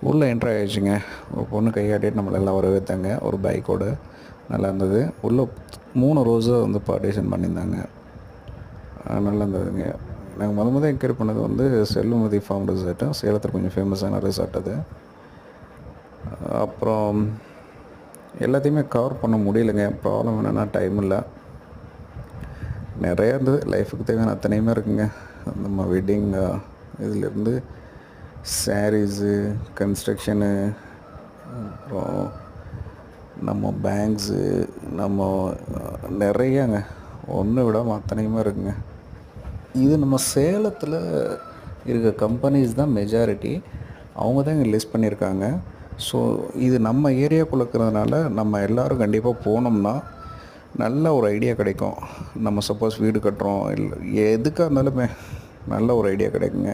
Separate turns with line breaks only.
உள்ளே என்ட்ரு ஆகிடுச்சிங்க. ஒரு பொண்ணு கையாட்டிட்டு நம்மளை எல்லாம் வரவேற்றாங்க. ஒரு பைக்கோடு நல்லா இருந்தது. உள்ளே 3 ரோஸை வந்து பார்ட்டிஷன் பண்ணியிருந்தாங்க. நல்லா இருந்ததுங்க. நாங்கள் முத என்கொயரி பண்ணது வந்து செல்லுமதி ஃபார்ம் ரிசார்ட்டு, சேலத்தில் கொஞ்சம் ஃபேமஸான ரிசார்ட் அது. அப்புறம் எல்லாத்தையுமே கவர் பண்ண முடியலைங்க. ப்ராப்ளம் என்னென்னா டைம் இல்லை. நிறையா இருந்தது. லைஃபுக்கு தேவையான அத்தனையுமே இருக்குங்க. நம்ம வெட்டிங் இதிலேருந்து சாரீஸு, கன்ஸ்ட்ரக்ஷனு, அப்புறம் நம்ம பேங்க்ஸு, நம்ம நிறையாங்க. ஒன்று விடாமல் அத்தனையுமே இருக்குங்க. இது நம்ம சேலத்தில் இருக்க கம்பெனிஸ் தான் மெஜாரிட்டி. அவங்க தான் இங்கே லிஸ்ட் பண்ணியிருக்காங்க. ஸோ இது நம்ம ஏரியாக்குள்ளே இருக்கிறதுனால நம்ம எல்லோரும் கண்டிப்பாக போனோம்னா நல்ல ஒரு ஐடியா கிடைக்கும். நம்ம சப்போஸ் வீடு கட்டுறோம், இல்லை எதுக்காக இருந்தாலுமே நல்ல ஒரு ஐடியா கிடைக்குங்க.